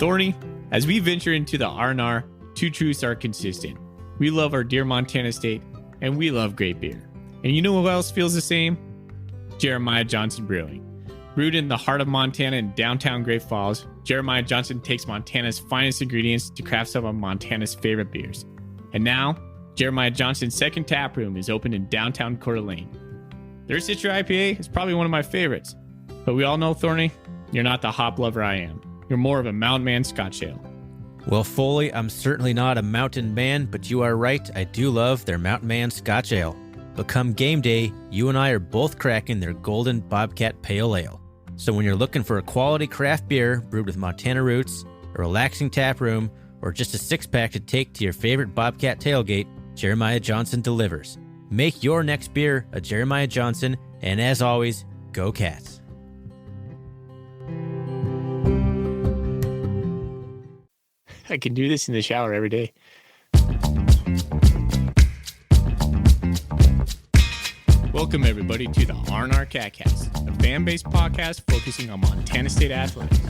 Thorny, as we venture into the R&R, two truths are consistent. We love our dear Montana state, and we love great beer. And you know who else feels the same? Jeremiah Johnson Brewing. Brewed in the heart of Montana in downtown Great Falls, Jeremiah Johnson takes Montana's finest ingredients to craft some of Montana's favorite beers. And now, Jeremiah Johnson's second tap room is open in downtown Coeur d'Alene. Their Citra IPA is probably one of my favorites. But we all know, Thorny, you're not the hop lover I am. You're more of a mountain man Scotch ale. Well, Foley, I'm certainly not a mountain man, but you are right. I do love their Mountain Man Scotch Ale. But come game day, you and I are both cracking their Golden Bobcat Pale Ale. So when you're looking for a quality craft beer brewed with Montana roots, a relaxing tap room, or just a six-pack to take to your favorite Bobcat tailgate, Jeremiah Johnson delivers. Make your next beer a Jeremiah Johnson, and as always, go Cats. I can do this in the shower every day. Welcome, everybody, to the R&R Catcast, a fan-based podcast focusing on Montana State athletics.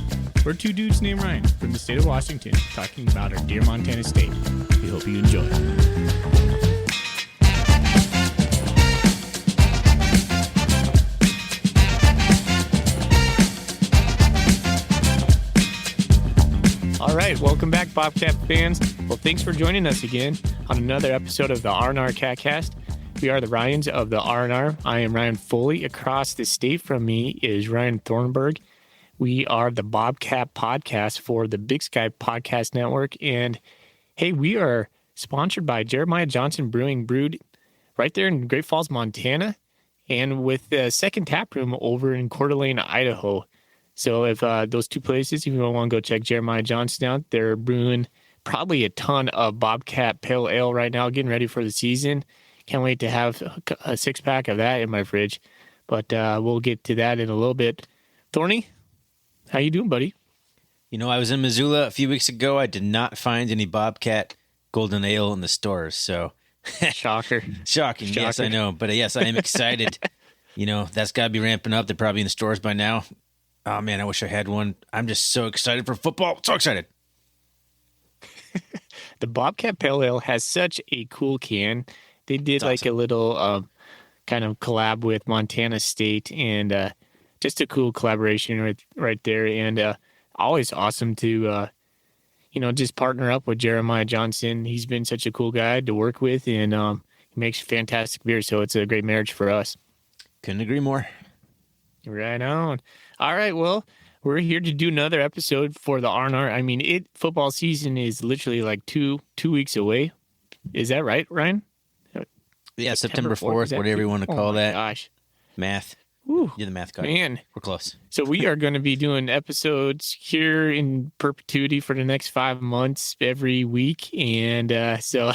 We're two dudes named Ryan from the state of Washington talking about our dear Montana State. We hope you enjoy. All right, welcome back, Bobcat fans. Well, thanks for joining us again on another episode of the R&R Catcast. We are the Ryans of the R&R. I am Ryan Foley. Across the state from me is Ryan Thornburg. We are the Bobcat podcast for the Big Sky Podcast Network. And hey, we are sponsored by Jeremiah Johnson Brewing, brewed right there in Great Falls, Montana, and with the second tap room over in Coeur d'Alene, Idaho. So if those two places, if you want to go check Jeremiah Johnson out, they're brewing probably a ton of Bobcat Pale Ale right now, getting ready for the season. Can't wait to have a six-pack of that in my fridge. But we'll get to that in a little bit. Thorny, how you doing, buddy? You know, I was in Missoula a few weeks ago. I did not find any Bobcat Golden Ale in the stores, so... Shocker. Shocking, yes, I know. But yes, I am excited. You know, that's got to be ramping up. They're probably in the stores by now. Oh, man, I wish I had one. I'm just so excited for football. So excited. The Bobcat Pale Ale has such a cool can. They did like a little kind of collab with Montana State, and just a cool collaboration right there. And always awesome to, just partner up with Jeremiah Johnson. He's been such a cool guy to work with, and he makes fantastic beer. So it's a great marriage for us. Couldn't agree more. Right on. All right, well, we're here to do another episode for the R&R. I mean, football season is literally like two weeks away. Is that right, Ryan? Yeah, September 4th, whatever you want to call that. Gosh. Math. Woo. You're the math guy. Man. We're close. So we are going to be doing episodes here in perpetuity for the next 5 months every week. And so...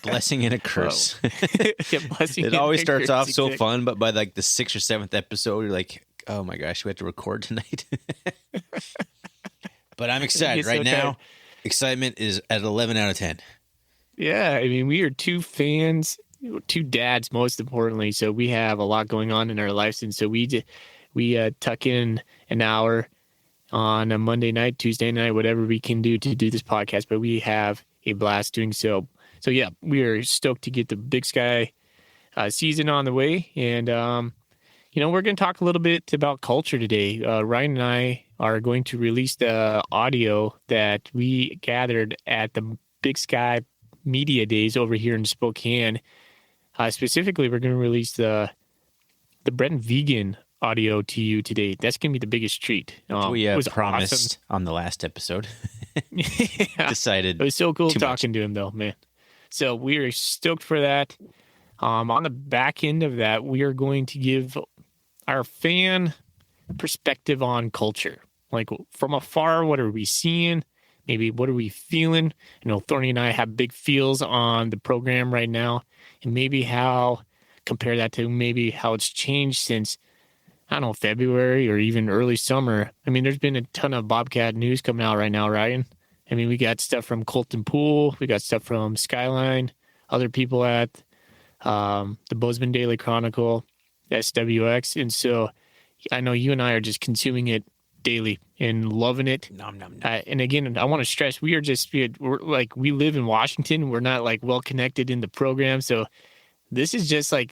Blessing and a curse. Yeah, blessing it always starts curse, off so exactly. fun, but by like the 6th or 7th episode, you're like, oh my gosh, we have to record tonight. But I'm excited. Right now, excitement is at 11 out of 10. Yeah, I mean, we are two fans... two dads, most importantly. So we have a lot going on in our lives. And so we tuck in an hour on a Monday night, Tuesday night, whatever we can do to do this podcast. But we have a blast doing so. So yeah, we are stoked to get the Big Sky season on the way. And, we're going to talk a little bit about culture today. Ryan and I are going to release the audio that we gathered at the Big Sky Media Days over here in Spokane. Specifically, we're going to release the Brent Vigen audio to you today. That's going to be the biggest treat. We it was promised awesome. On the last episode. Yeah. Decided. It was so cool too talking much. to him, though, man. So we are stoked for that. On the back end of that, we are going to give our fan perspective on culture. Like from afar, what are we seeing? Maybe what are we feeling? Thorny and I have big feels on the program right now, and maybe compare that to maybe how it's changed since, I don't know, February or even early summer. I mean, there's been a ton of Bobcat news coming out right now, Ryan. I mean, we got stuff from Colton Poole. We got stuff from Skyline, other people at the Bozeman Daily Chronicle, SWX. And so I know you and I are just consuming it daily and loving it. Nom, nom, nom. And again, I want to stress, we live in Washington. We're not like well connected in the program. So this is just like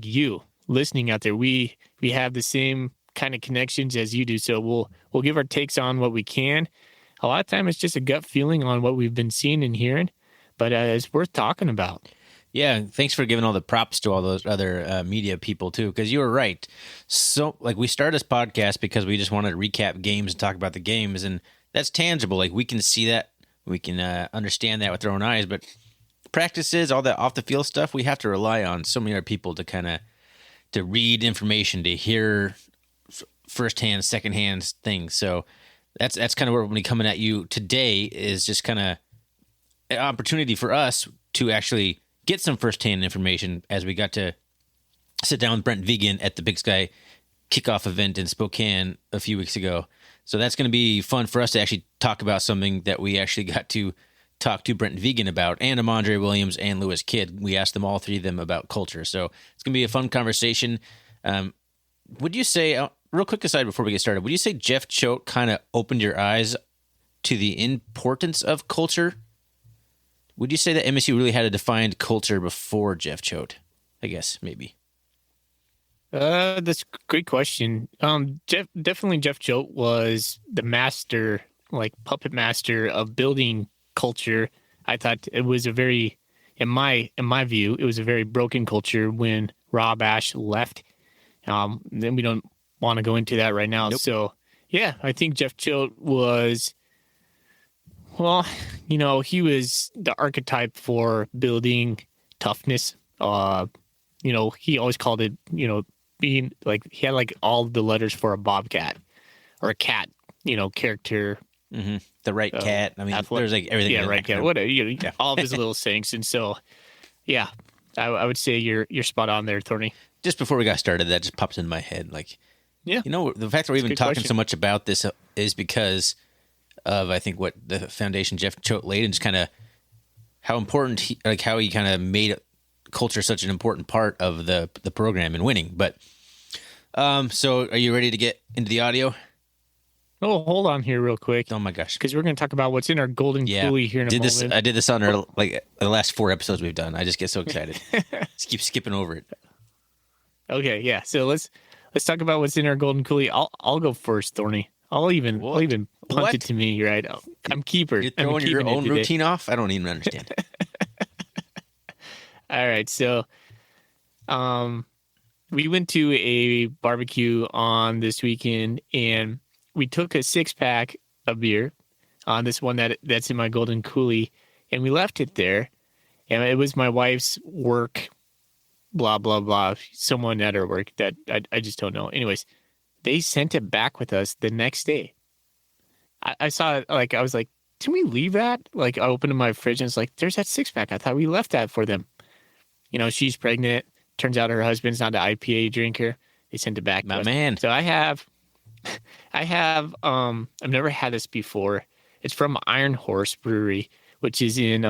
you listening out there. We have the same kind of connections as you do. So we'll give our takes on what we can. A lot of time it's just a gut feeling on what we've been seeing and hearing, but it's worth talking about. Yeah, thanks for giving all the props to all those other media people too, because you were right. So, like, we started this podcast because we just wanted to recap games and talk about the games, and that's tangible. Like, we can see that, we can understand that with our own eyes, but practices, all that off the field stuff, we have to rely on so many other people to kind of to read information, to hear firsthand, secondhand things. So that's kind of where we're going to be coming at you today, is just kind of an opportunity for us to actually get some firsthand information, as we got to sit down with Brent Vigen at the Big Sky kickoff event in Spokane a few weeks ago. So that's going to be fun for us to actually talk about something that we actually got to talk to Brent Vigen about, and Amandre Williams and Lewis Kidd. We asked them, all three of them, about culture. So it's going to be a fun conversation. Would you say, real quick aside before we get started, would you say Jeff Choate kind of opened your eyes to the importance of culture? Would you say that MSU really had a defined culture before Jeff Choate? I guess, maybe. That's a great question. Jeff Choate was the master, like puppet master of building culture. I thought it was a very, in my view, it was a very broken culture when Rob Ash left. Then we don't want to go into that right now. Nope. So yeah, I think Jeff Choate was, well, he was the archetype for building toughness. He always called it, being like, he had like all the letters for a bobcat or a cat, character. Mm-hmm. The right cat. I mean, there's like everything. Yeah, right cat. Whatever. All of his little sayings. And so, yeah, I would say you're spot on there, Thorny. Just before we got started, that just popped into my head. Like, yeah, the fact that we're even talking so much about this is because of, I think, what the foundation Jeff Choate laid, and just kind of how important how he kind of made culture such an important part of the program and winning. But so are you ready to get into the audio? Oh, hold on here real quick. Oh my gosh, because we're going to talk about what's in our golden coulee here in a moment. I did this on our the last 4 episodes we've done. I just get so excited. Just keep skipping over it. Okay, yeah. So let's talk about what's in our golden coulee. I'll go first, Thorny. I'll even punt it to me, right? I'm keeper. You're throwing your own routine off? I don't even understand. All right, so we went to a barbecue on this weekend, and we took a 6-pack of beer on this one that's in my golden coulee, and we left it there. And it was my wife's work, blah, blah, blah. Someone at her work that I just don't know. Anyways, they sent it back with us the next day. I saw it, like, I was like, did we leave that? Like, I opened my fridge, and it's like, there's that 6-pack. I thought we left that for them. She's pregnant. Turns out her husband's not an IPA drinker. They sent it back. My man. So I've never had this before. It's from Iron Horse Brewery, which is in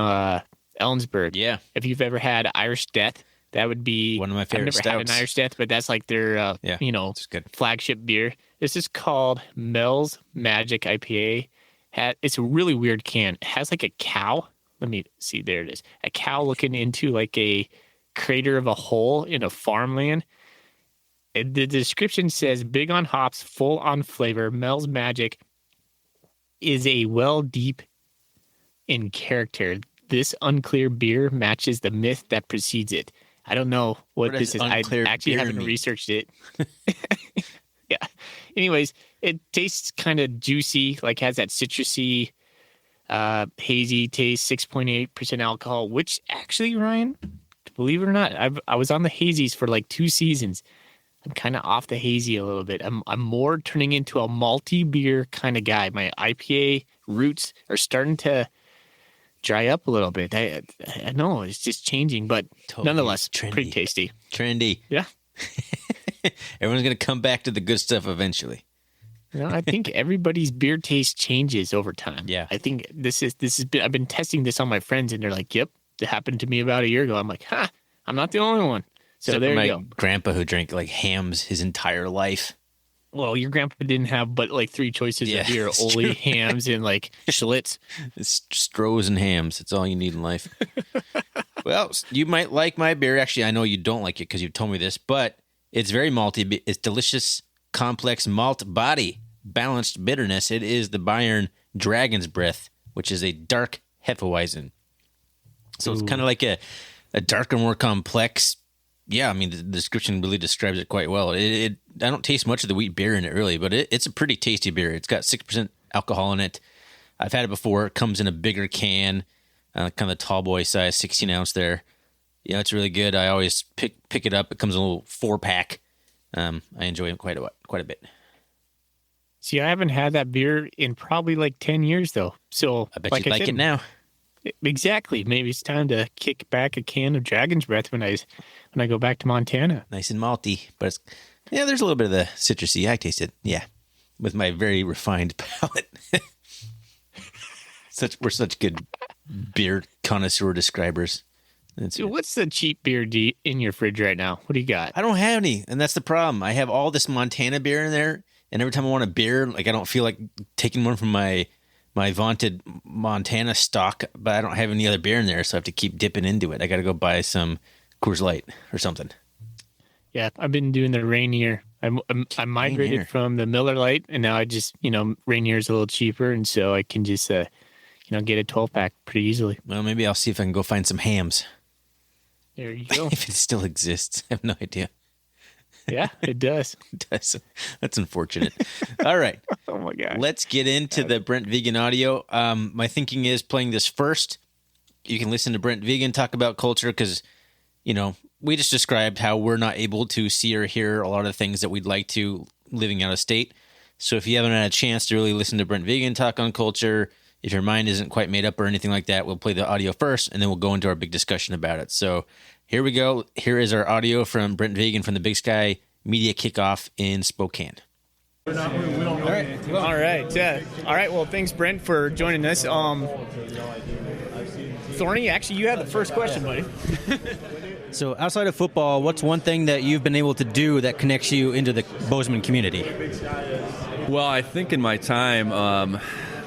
Ellensburg. Yeah. If you've ever had Irish Death, that would be one of my favorite stouts. I've never had an Irish Death, but that's like their it's good. flagship beer. This is called Mel's Magic IPA. It's a really weird can. It has like a cow. Let me see. There it is. A cow looking into like a crater of a hole in a farmland. And the description says, big on hops, full on flavor. Mel's Magic is a well deep in character. This unclear beer matches the myth that precedes it. I don't know what this is. I actually haven't researched it. Yeah. Anyways, it tastes kind of juicy, like has that citrusy, hazy taste, 6.8% alcohol, which actually, Ryan, believe it or not, I was on the hazies for like 2 seasons. I'm kind of off the hazy a little bit. I'm more turning into a malty beer kind of guy. My IPA roots are starting to dry up a little bit. I know it's just changing, but nonetheless, pretty tasty. Trendy. Yeah. Everyone's going to come back to the good stuff eventually. I think everybody's beer taste changes over time. Yeah. I think I've been testing this on my friends, and they're like, yep, it happened to me about a year ago. I'm like, I'm not the only one. So Except there for you go. My grandpa, who drank like hams his entire life. Well, your grandpa didn't have but like three choices Yeah, of beer: it's Oli, true. hams, and like Schlitz. It's Strohs and hams. It's all you need in life. Well, you might like my beer. Actually, I know you don't like it because you told me this, but it's very malty. It's delicious, complex malt body, balanced bitterness. It is the Bayern Dragon's Breath, which is a dark Hefeweizen. So it's kind of like a darker, more complex. Yeah, I mean, the description really describes it quite well. I don't taste much of the wheat beer in it, really, but it's a pretty tasty beer. It's got 6% alcohol in it. I've had it before. It comes in a bigger can, kind of the tall boy size, 16 ounce there. Yeah, it's really good. I always pick it up. It comes in a little 4-pack. I enjoy it quite a bit. See, I haven't had that beer in probably like 10 years, though. So I bet you like it now. Exactly. Maybe it's time to kick back a can of Dragon's Breath when I go back to Montana. Nice and malty, but there's a little bit of the citrusy. I taste it, with my very refined palate. We're such good beer connoisseur describers. So what's the cheap beer in your fridge right now? What do you got? I don't have any, and that's the problem. I have all this Montana beer in there, and every time I want a beer, like I don't feel like taking one from my vaunted Montana stock, but I don't have any other beer in there, so I have to keep dipping into it. I got to go buy some Coors Light or something. Yeah, I've been doing the Rainier. I migrated Rainier from the Miller Lite, and now I just, Rainier is a little cheaper, and so I can just, get a 12-pack pretty easily. Well, maybe I'll see if I can go find some hams. There you go. If it still exists. I have no idea. Yeah, it does. It does. That's unfortunate. All right. Oh, my God. Let's get into the Brent Vigen audio. My thinking is playing this first. You can listen to Brent Vigen talk about culture because, we just described how we're not able to see or hear a lot of the things that we'd like to living out of state. So if you haven't had a chance to really listen to Brent Vigen talk on culture, if your mind isn't quite made up or anything like that, we'll play the audio first, and then we'll go into our big discussion about it. So here we go. Here is our audio from Brent Vigen from the Big Sky Media Kickoff in Spokane. All right. Yeah. All right. Well, thanks, Brent, for joining us. Thorny, actually, you had the first question, buddy. So outside of football, what's one thing that you've been able to do that connects you into the Bozeman community? Well, I think in my time,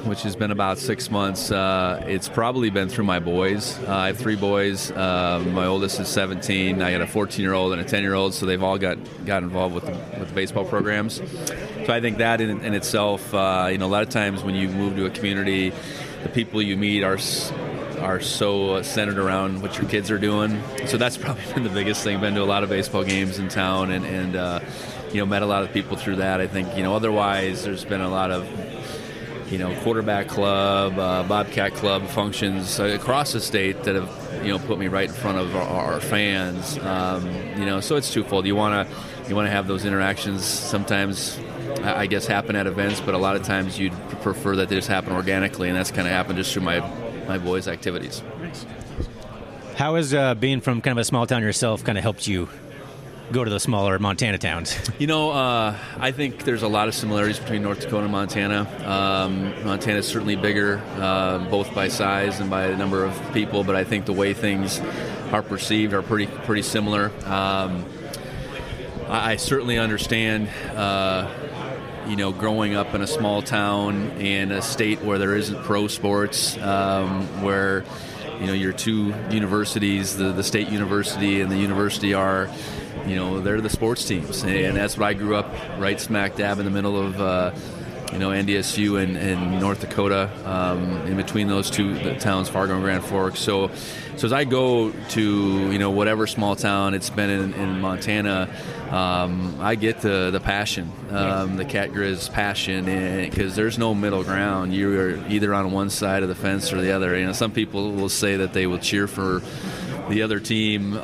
which has been about 6 months, it's probably been through my boys. I have 3 boys. My oldest is 17. I got a 14-year-old and a 10-year-old, so they've all got involved with the baseball programs. So I think that in itself, a lot of times when you move to a community, the people you meet are so centered around what your kids are doing. So that's probably been the biggest thing. Been to a lot of baseball games in town and met a lot of people through that. I think, otherwise there's been a lot of, quarterback club, Bobcat club functions across the state that have, put me right in front of our fans. So it's twofold. You want to have those interactions. Sometimes, I guess, happen at events, but a lot of times you'd prefer that they just happen organically, and that's kind of happened just through my boys' activities. How has being from kind of a small town yourself kind of helped you go to the smaller Montana towns? I think there's a lot of similarities between North Dakota and Montana. Montana is certainly bigger, both by size and by the number of people, but I think the way things are perceived are pretty similar. I certainly understand growing up in a small town in a state where there isn't pro sports, where your 2 universities, the state university and the university are, they're the sports teams, and that's what I grew up right smack dab in the middle of NDSU and North Dakota, in between those 2 towns, Fargo and Grand Forks. So as I go to whatever small town it's been in Montana, I get the passion, the Cat Grizz passion, because there's no middle ground. You're either on one side of the fence or the other. Some people will say that they will cheer for the other team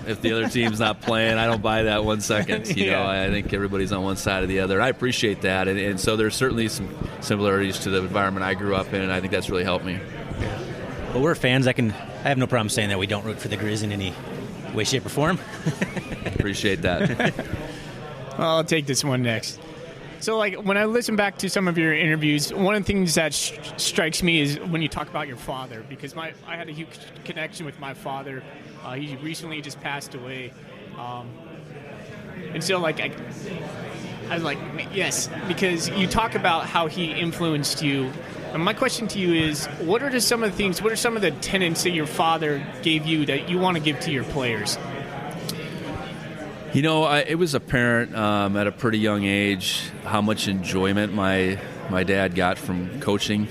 if the other team's not playing. I don't buy that 1 second. I think everybody's on one side or the other. I appreciate that, and so there's certainly some similarities to the environment I grew up in, and I think that's really helped me. Well, we're fans. I have no problem saying that we don't root for the Grizz in any way, shape, or form. Appreciate that. Well, I'll take this one next. So, when I listen back to some of your interviews, one of the things that strikes me is when you talk about your father, because I had a huge connection with my father. He recently just passed away. And so, I was like, yes, because you talk about how he influenced you. And my question to you is, what are some of the tenets that your father gave you that you want to give to your players? It was apparent at a pretty young age how much enjoyment my dad got from coaching,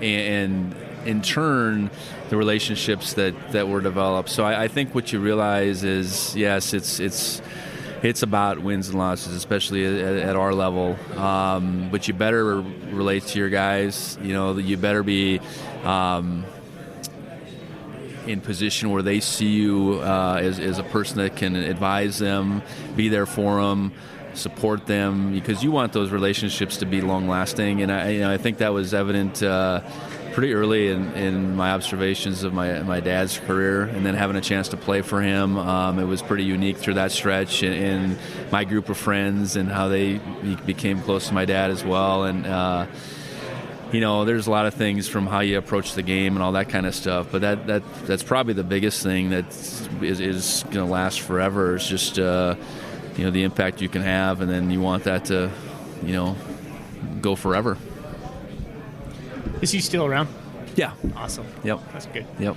and in turn, the relationships that were developed. So I think what you realize is, yes, it's about wins and losses, especially at our level. But you better relate to your guys. You better be in position where they see you as a person that can advise them, be there for them, support them, because you want those relationships to be long-lasting. And I think that was evident pretty early in my observations of my dad's career, and then having a chance to play for him. It was pretty unique through that stretch, and my group of friends and how they became close to my dad as well. And there's a lot of things from how you approach the game and all that kind of stuff, but that's probably the biggest thing that is going to last forever. Is just the impact you can have, and then you want that to go forever. Is he still around? Yeah. Awesome. Yep. That's good. Yep.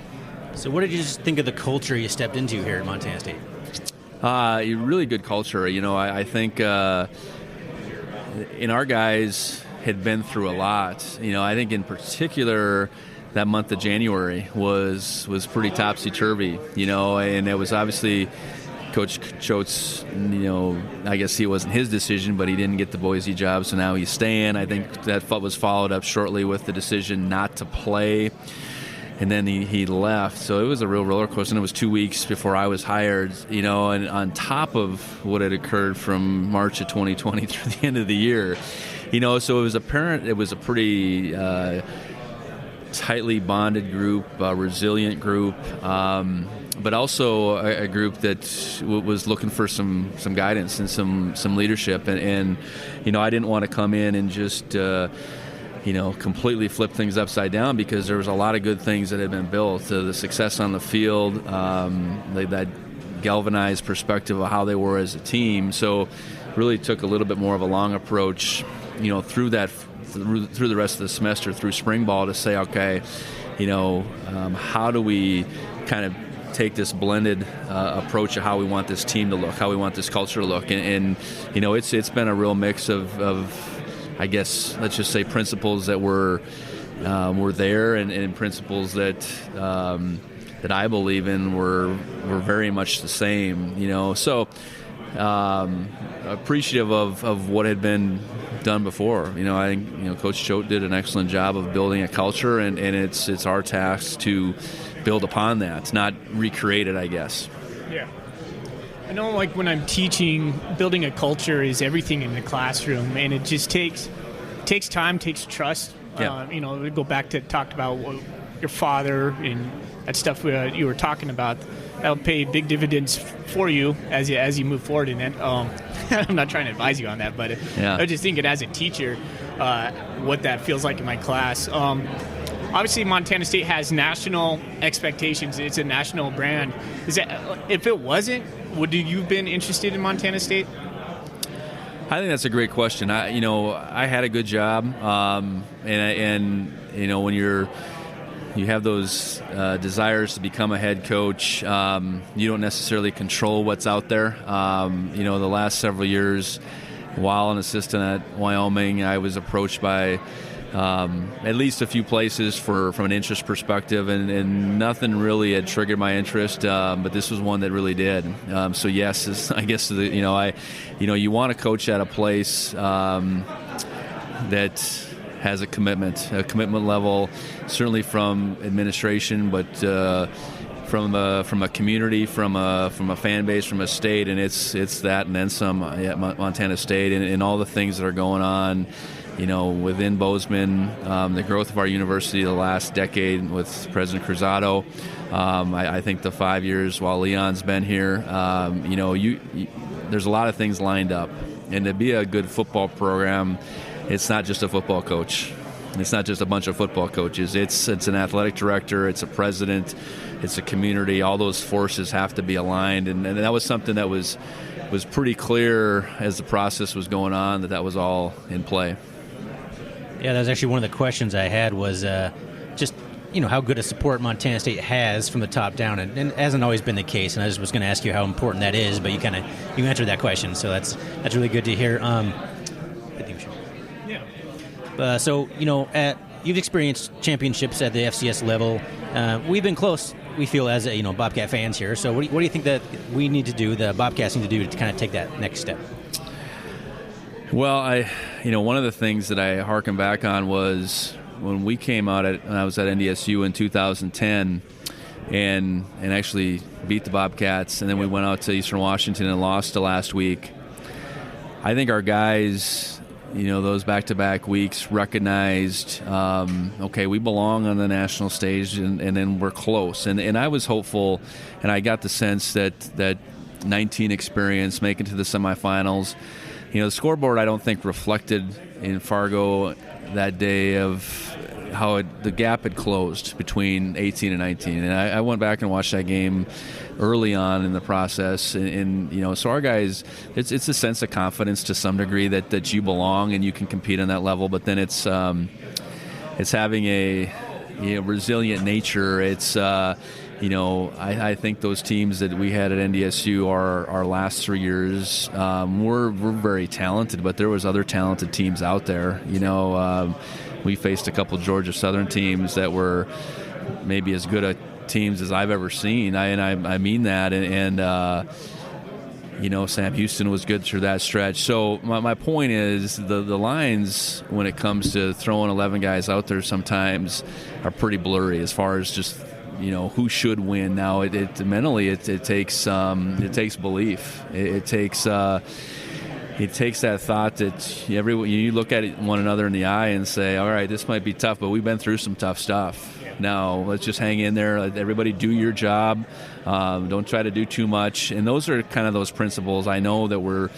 So what did you just think of the culture you stepped into here at Montana State? A really good culture. I think our guys had been through a lot. I think in particular that month of January was pretty topsy-turvy, and it was obviously Coach Choate's, I guess it wasn't his decision, but he didn't get the Boise job, so now he's staying. I think that was followed up shortly with the decision not to play, and then he left. So it was a real roller coaster, and it was 2 weeks before I was hired, and on top of what had occurred from March of 2020 through the end of the year, so it was apparent it was a pretty tightly bonded group, resilient group, but also a group that was looking for some guidance and some leadership. And I didn't want to come in and just completely flip things upside down, because there was a lot of good things that had been built. The success on the field, that galvanized perspective of how they were as a team. So really took a little bit more of a long approach, through the rest of the semester, through spring ball, to say, okay, how do we kind of take this blended approach of how we want this team to look, how we want this culture to look, and it's been a real mix of I guess let's just say principles that were there, and principles that I believe in were very much the same. So appreciative of what had been done before. I think Coach Choate did an excellent job of building a culture, and it's our task to build upon that, not recreate it, I guess. Yeah. I know, like, when I'm teaching, building a culture is everything in the classroom, and it just takes time, takes trust. Yeah. We go back to talked about your father and that stuff you were talking about. That'll pay big dividends for you as you move forward in it. I'm not trying to advise you on that, but yeah. I was just thinking as a teacher what that feels like in my class. Obviously, Montana State has national expectations. It's a national brand. If it wasn't, would you have been interested in Montana State? I think that's a great question. I had a good job, and when you have those desires to become a head coach, you don't necessarily control what's out there. The last several years, while an assistant at Wyoming, I was approached by at least a few places from an interest perspective, and nothing really had triggered my interest, but this was one that really did. So yes, I guess you want to coach at a place that has a commitment level, certainly from administration, but from a community, from a fan base, from a state, and it's that and then some at Montana State, and all the things that are going on. Within Bozeman, the growth of our university the last decade with President Cruzado. I think the 5 years while Leon's been here, there's a lot of things lined up. And to be a good football program, it's not just a football coach. It's not just a bunch of football coaches. It's an athletic director. It's a president. It's a community. All those forces have to be aligned. And that was something that was was pretty clear as the process was going on that was all in play. Yeah, that was actually one of the questions I had was just, how good a support Montana State has from the top down, and it hasn't always been the case. And I just was going to ask you how important that is, but you answered that question, so that's really good to hear. I think we should. Yeah. So you've experienced championships at the FCS level. We've been close, we feel, as Bobcat fans here. So what do you think that we need to do, the Bobcats need to do, to kind of take that next step? Well, one of the things that I harken back on was when we came out when I was at NDSU in 2010 and actually beat the Bobcats, and then we went out to Eastern Washington and lost to last week. I think our guys, those back-to-back weeks recognized, okay, we belong on the national stage, and then we're close. And I was hopeful, and I got the sense that 19 experience, making to the semifinals, the scoreboard I don't think reflected in Fargo that day of how the gap had closed between 18 and 19. And I went back and watched that game early on in the process, and so our guys, it's a sense of confidence to some degree that you belong and you can compete on that level. But then it's having a resilient nature. It's I think those teams that we had at NDSU our last 3 years were very talented, but there was other talented teams out there. We faced a couple Georgia Southern teams that were maybe as good a teams as I've ever seen. I mean that, and Sam Houston was good through that stretch. So my point is the lines when it comes to throwing 11 guys out there sometimes are pretty blurry as far as just who should win. Now it mentally it takes belief. It takes that thought that you look at one another in the eye and say, all right, this might be tough, but we've been through some tough stuff. Now let's just hang in there. Let everybody do your job. Don't try to do too much. And those are kind of those principles I know that we're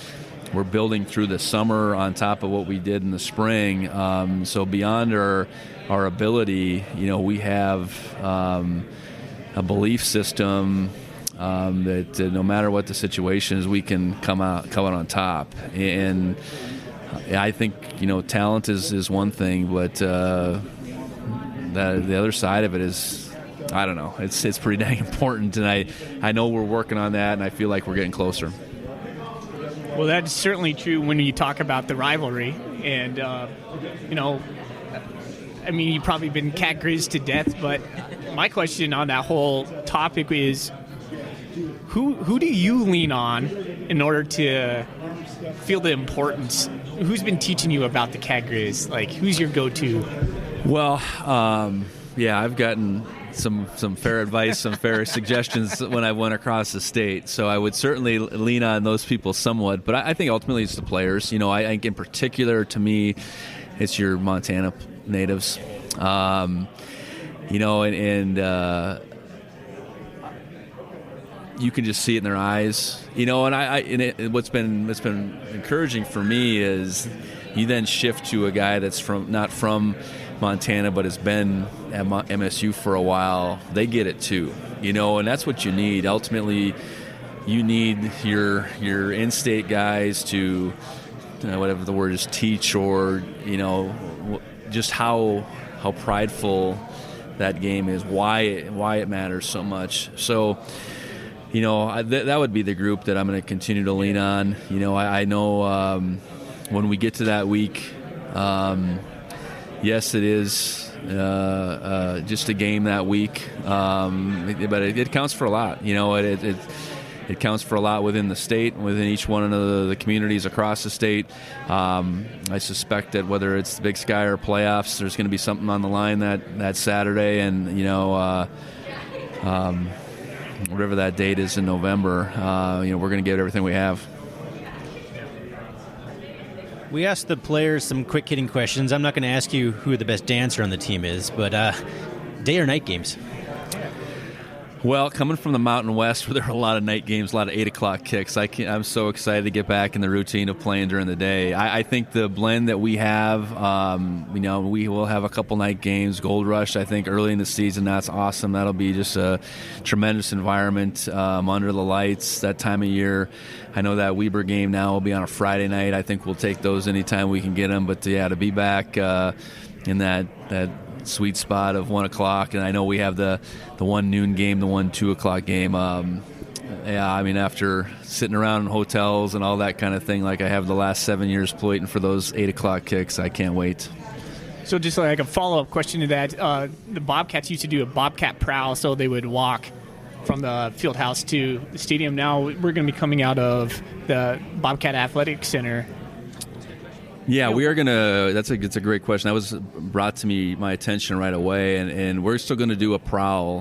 building through the summer on top of what we did in the spring. So beyond our ability, we have a belief system that no matter what the situation is, we can come out on top. And I think talent is one thing, but the other side of it is, I don't know. It's pretty dang important, and I know we're working on that, and I feel like we're getting closer. Well, that's certainly true when you talk about the rivalry, and you've probably been cat grizz to death, but my question on that whole topic is, who do you lean on in order to feel the importance? Who's been teaching you about the cat grizz? Like, who's your go-to? Well, I've gotten some fair advice, some fair suggestions when I went across the state. So I would certainly lean on those people somewhat. But I think ultimately it's the players. I think in particular, to me, it's your Montana natives. You can just see it in their eyes, and what's been encouraging for me is you then shift to a guy that's not from Montana but has been at MSU for a while. They get it too, and that's what you need. Ultimately, you need your in-state guys to, whatever the word is, teach, or just how prideful that game is, why it matters so much. So. That would be the group that I'm going to continue to lean on. I know when we get to that week, yes, it is just a game that week, but it counts for a lot. It counts for a lot within the state, within each one of the communities across the state. I suspect that whether it's the Big Sky or playoffs, there's going to be something on the line that Saturday, and whatever that date is in November, we're going to get everything we have. We asked the players some quick-hitting questions. I'm not going to ask you who the best dancer on the team is, but day or night games? Well, coming from the Mountain West, where there are a lot of night games, a lot of 8 o'clock kicks, I'm so excited to get back in the routine of playing during the day. I think the blend that we have, we will have a couple night games. Gold Rush, I think, early in the season, that's awesome. That'll be just a tremendous environment under the lights that time of year. I know that Weber game now will be on a Friday night. I think we'll take those anytime we can get them. But, yeah, to be back in that sweet spot of 1 o'clock, and I know we have the 1 noon game, the 1 2 o'clock game. After sitting around in hotels and all that kind of thing, like I have the last 7 years waiting for those 8 o'clock kicks, I can't wait. So just like a follow-up question to that, the Bobcats used to do a Bobcat prowl, so they would walk from the field house to the stadium. Now we're going to be coming out of the Bobcat Athletic Center. Yeah, we are going to – it's a great question. That was brought to my attention right away, and we're still going to do a prowl.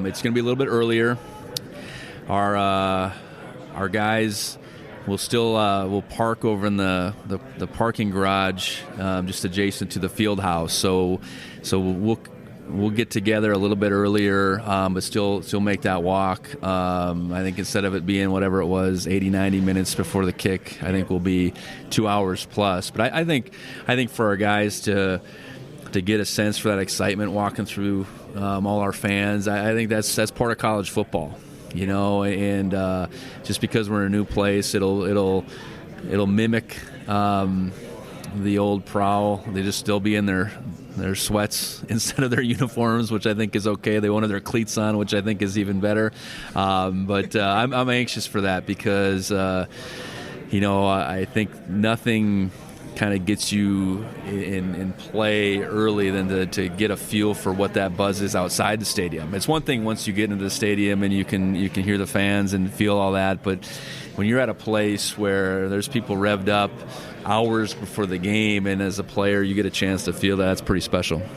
It's going to be a little bit earlier. Our guys will still will park over in the parking garage just adjacent to the field house. So we'll get together a little bit earlier, but still make that walk. I think instead of it being whatever it was, 80, 90 minutes before the kick, I think we'll be 2 hours plus. But I think for our guys to get a sense for that excitement walking through all our fans, I think that's part of college football, and just because we're in a new place, it'll mimic the old prowl. They just still be in their sweats instead of their uniforms, which I think is okay. They wanted their cleats on, which I think is even better. But I'm anxious for that because, I think nothing kind of gets you in play early than to get a feel for what that buzz is outside the stadium. It's one thing once you get into the stadium and you can hear the fans and feel all that, but when you're at a place where there's people revved up hours before the game, and as a player you get a chance to feel that, it's pretty special. All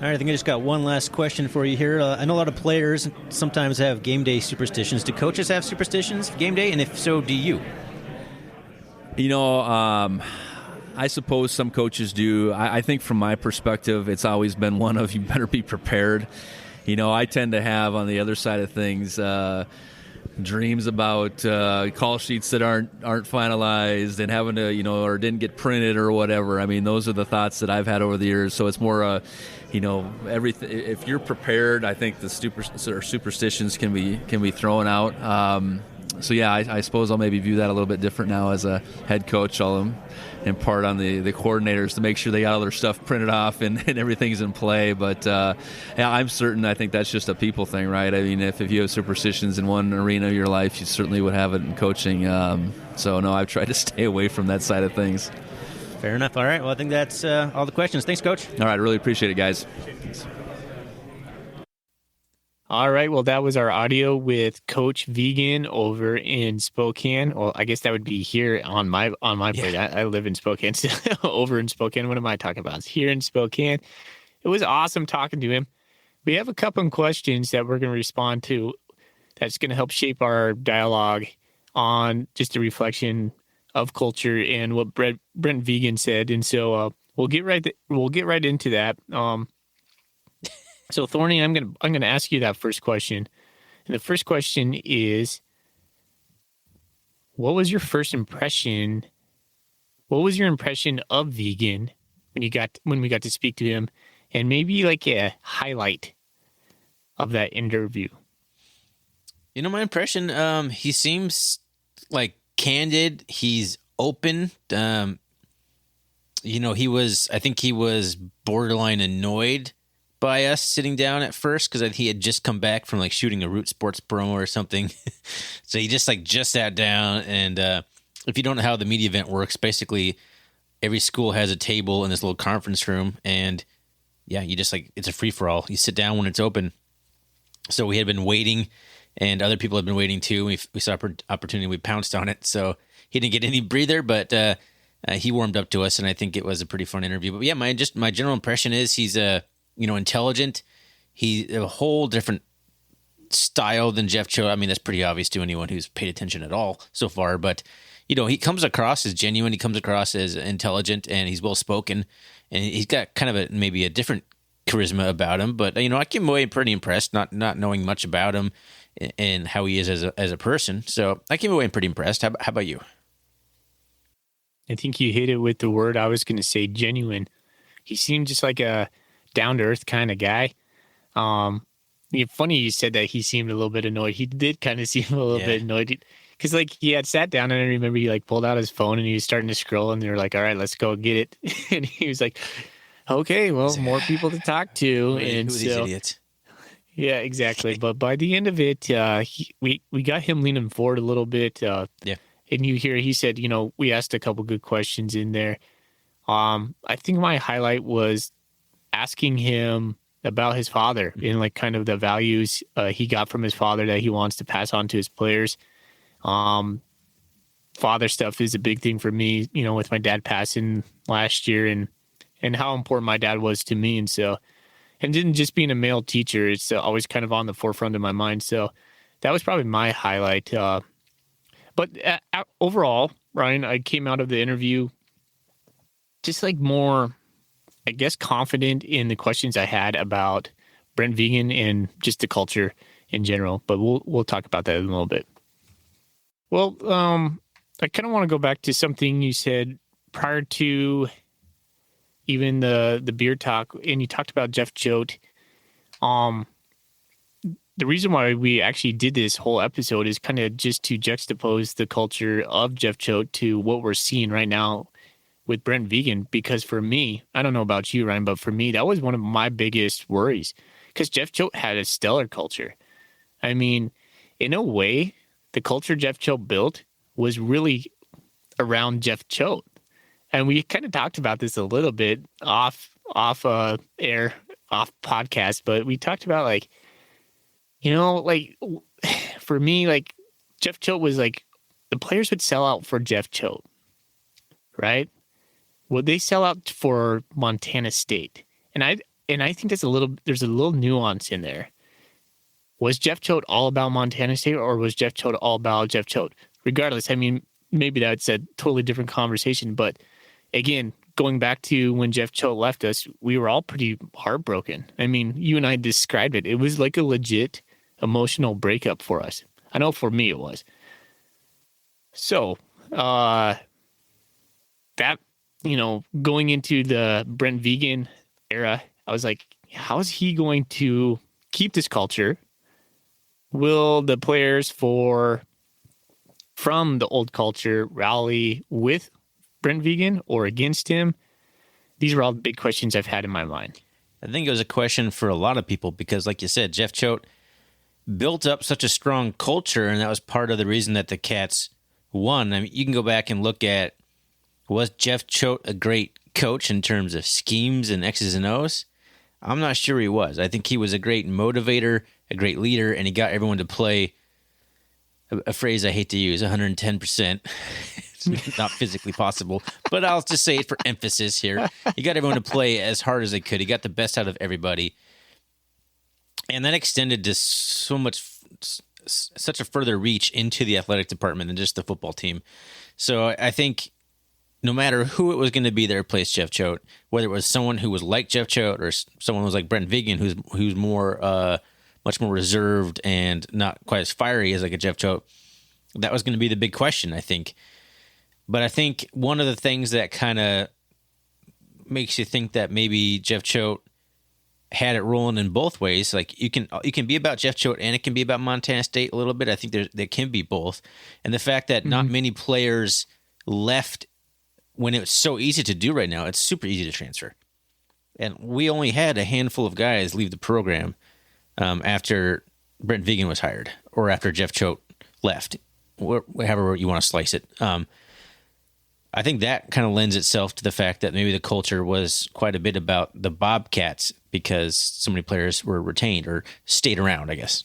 right, I think I just got one last question for you here. I know a lot of players sometimes have game day superstitions. Do coaches have superstitions for game day? And if so, do you? I suppose some coaches do. I think from my perspective, it's always been one of you better be prepared. I tend to have on the other side of things dreams about call sheets that aren't finalized and having to, or didn't get printed or whatever. I mean, those are the thoughts that I've had over the years. So it's more, everything. If you're prepared, I think the superstitions can be thrown out. So yeah, I suppose I'll maybe view that a little bit different now as a head coach. I'll impart on the coordinators to make sure they got all their stuff printed off and everything's in play. But I'm certain. I think that's just a people thing, right? I mean, if you have superstitions in one arena of your life, you certainly would have it in coaching. So no, I've tried to stay away from that side of things. Fair enough. All right. Well, I think that's all the questions. Thanks, Coach. All right. I really appreciate it, guys. Thanks. All right. Well, that was our audio with Coach Vigen over in Spokane. Well, I guess that would be here on my plate. I live in Spokane, over in Spokane. What am I talking about? It's here in Spokane. It was awesome talking to him. We have a couple of questions that we're going to respond to that's going to help shape our dialogue on just a reflection of culture and what Brent Vigen said. And so we'll get right into that. So Thorny, I'm gonna ask you that first question, and the first question is, what was your impression of Vigen when we got to speak to him, and maybe like a highlight of that interview? My impression, he seems like candid. He's open. I think he was borderline annoyed by us sitting down at first because he had just come back from like shooting a Root Sports promo or something. So he just sat down, and if you don't know how the media event works, basically every school has a table in this little conference room, and yeah, you just it's a free for all. You sit down when it's open. So we had been waiting, and other people had been waiting too. We saw an opportunity, we pounced on it. So he didn't get any breather, but he warmed up to us, and I think it was a pretty fun interview. But yeah, my general impression is he's intelligent. He's a whole different style than Jeff Cho. I mean, that's pretty obvious to anyone who's paid attention at all so far. But, he comes across as genuine. He comes across as intelligent, and he's well-spoken. And he's got kind of maybe a different charisma about him. But I came away pretty impressed, not knowing much about him and how he is as a person. So I came away pretty impressed. How about you? I think you hit it with the word I was going to say, genuine. He seemed just like a down-to-earth kind of guy. Funny you said that he seemed a little bit annoyed. He did kind of seem a little bit annoyed. Because, he had sat down, and I remember he, pulled out his phone, and he was starting to scroll, and they were like, all right, let's go get it. And he was like, okay, well, more people to talk to. Who are these idiots? Yeah, exactly. But by the end of it, we got him leaning forward a little bit. And he said, we asked a couple good questions in there. I think my highlight was asking him about his father and kind of the values he got from his father that he wants to pass on to his players. Father stuff is a big thing for me, with my dad passing last year and how important my dad was to me. And then just being a male teacher, it's always kind of on the forefront of my mind. So that was probably my highlight. But overall, Ryan, I came out of the interview just more, I guess, confident in the questions I had about Brent Vigen and just the culture in general. But we'll talk about that in a little bit. Well, I kind of want to go back to something you said prior to even the beer talk, and you talked about Jeff Choate. The reason why we actually did this whole episode is kind of just to juxtapose the culture of Jeff Choate to what we're seeing right now with Brent Vigen. Because for me, I don't know about you, Ryan, but for me, that was one of my biggest worries. Because Jeff Choate had a stellar culture. I mean, in a way, the culture Jeff Choate built was really around Jeff Choate. And we kind of talked about this a little bit off air, off podcast, but we talked about for me, Jeff Choate was the players would sell out for Jeff Choate, right? Would they sell out for Montana State? And I think there's a little nuance in there. Was Jeff Choate all about Montana State, or was Jeff Choate all about Jeff Choate? Regardless, I mean, maybe that's a totally different conversation. But again, going back to when Jeff Choate left us, we were all pretty heartbroken. I mean, you and I described it. It was like a legit emotional breakup for us. I know for me it was. So, that, going into the Brent Vigen era, I was like, how is he going to keep this culture? Will the players from the old culture rally with Brent Vigen or against him? These are all big questions I've had in my mind. I think it was a question for a lot of people because, like you said, Jeff Choate built up such a strong culture, and that was part of the reason that the Cats won. I mean, you can go back and look at, was Jeff Choate a great coach in terms of schemes and X's and O's? I'm not sure he was. I think he was a great motivator, a great leader, and he got everyone to play, a phrase I hate to use, 110%. It's not physically possible, but I'll just say it for emphasis here. He got everyone to play as hard as they could. He got the best out of everybody. And that extended to such a further reach into the athletic department than just the football team. So I think no matter who it was going to be that replaced Jeff Choate, whether it was someone who was like Jeff Choate or someone who was like Brent Vigen, who's more much more reserved and not quite as fiery as like a Jeff Choate, that was going to be the big question, I think. But I think one of the things that kind of makes you think that maybe Jeff Choate had it rolling in both ways. Like you can be about Jeff Choate and it can be about Montana State a little bit. I think there can be both. And the fact that not many players left when it was so easy to do right now, it's super easy to transfer. And we only had a handful of guys leave the program after Brent Vigen was hired or after Jeff Choate left, however you want to slice it. I think that kind of lends itself to the fact that maybe the culture was quite a bit about the Bobcats because so many players were retained or stayed around, I guess.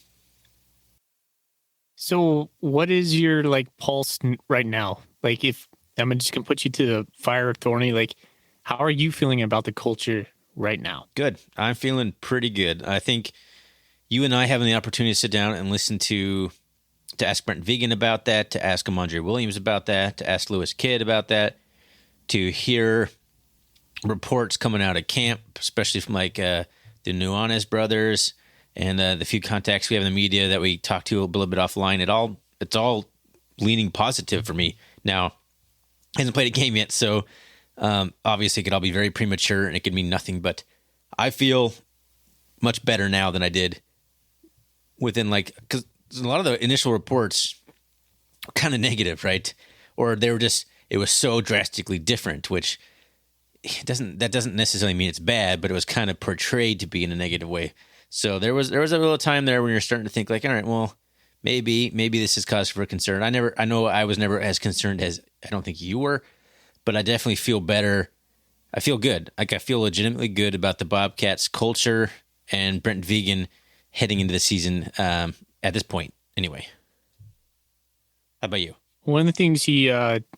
So what is your pulse right now? If I'm just going to put you to the fire, Thorny, how are you feeling about the culture right now? Good. I'm feeling pretty good. I think you and I having the opportunity to sit down and listen to ask Brent Vigen about that, to ask Amandre Williams about that, to ask Lewis Kidd about that, to hear reports coming out of camp, especially from the the Nuanez brothers, and the few contacts we have in the media that we talked to a little bit offline. It's all leaning positive for me. Now, hasn't played a game yet, so obviously it could all be very premature and it could mean nothing, but I feel much better now than I did within because a lot of the initial reports were kind of negative, right? Or they were it was so drastically different, which that doesn't necessarily mean it's bad, but it was kind of portrayed to be in a negative way. So there was a little time there when you're starting to think all right, well, maybe this is cause for concern. I know I was never as concerned as I don't think you were, but I definitely feel better. I feel good. I feel legitimately good about the Bobcats culture and Brent Vigen heading into the season at this point anyway. How about you? One of the things he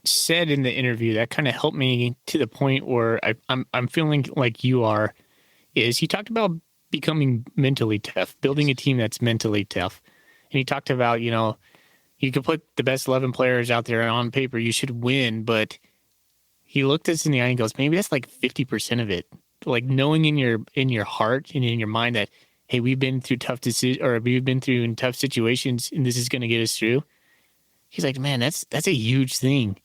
said in the interview that kind of helped me to the point where I'm feeling like you are is he talked about becoming mentally tough, building a team that's mentally tough. And he talked about, you could put the best 11 players out there on paper, you should win, but he looked us in the eye and goes, maybe that's like 50% of it. Like knowing in your heart and in your mind that, hey, we've been through tough decisions, or we've been through in tough situations, and this is going to get us through. He's like, man, that's a huge thing.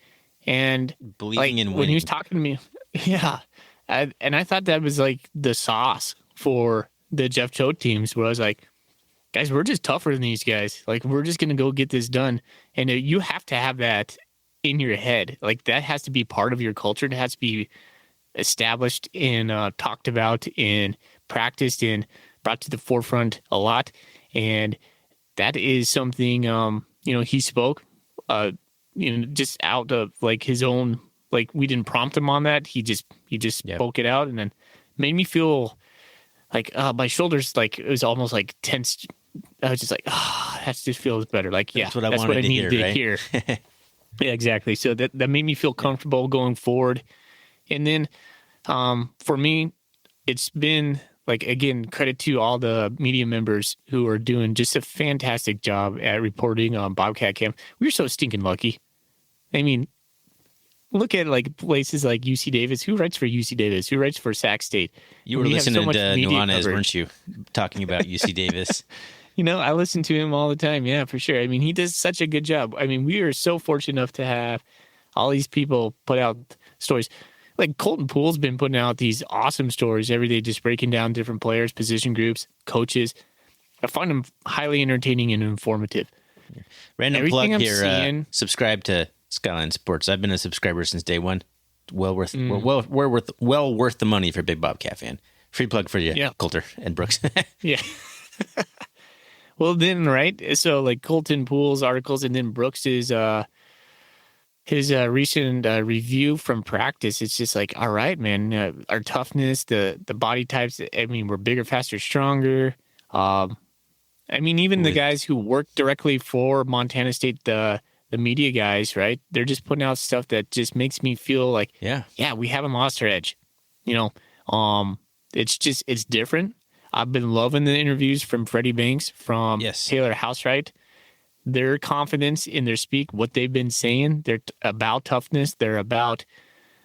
And believing in winning. When he was talking to me, yeah. And I thought that was like the sauce for the Jeff Choate teams, where I was like, guys, we're just tougher than these guys. Like, we're just going to go get this done. And you have to have that in your head. Like, that has to be part of your culture. It has to be established and talked about and practiced and brought to the forefront a lot. And that is something, he spoke, just out of like his own, like we didn't prompt him on that. He just spoke it out, and then made me feel like my shoulders, like it was almost like tense. I was just like, that just feels better. Like, yeah, that's what I needed to hear. Yeah, exactly. So that made me feel comfortable going forward. And then for me, it's been like, again, credit to all the media members who are doing just a fantastic job at reporting on Bobcat Camp. We were so stinking lucky. I mean, look at like places like UC Davis. Who writes for UC Davis? Who writes for Sac State? You were listening to Nuanez, weren't you? Talking about UC Davis. I listen to him all the time. Yeah, for sure. I mean, he does such a good job. I mean, we are so fortunate enough to have all these people put out stories. Like Colton Poole's been putting out these awesome stories every day, just breaking down different players, position groups, coaches. I find them highly entertaining and informative. Random everything plug here. Subscribe to Skyline Sports. I've been a subscriber since day one. Well worth the money for a big Bobcat fan. Free plug for you, Coulter and Brooks. Yeah. Well, then, right? So, like Colton Poole's articles, and then Brooks's his recent review from practice. It's just like, all right, man, our toughness, the body types. I mean, we're bigger, faster, stronger. I mean, even the guys who work directly for Montana State, the media guys, right? They're just putting out stuff that just makes me feel like, yeah, we haven't lost our edge. It's different. I've been loving the interviews from Freddie Banks, from Taylor Housewright. Their confidence in their speak, what they've been saying, they're about toughness. They're about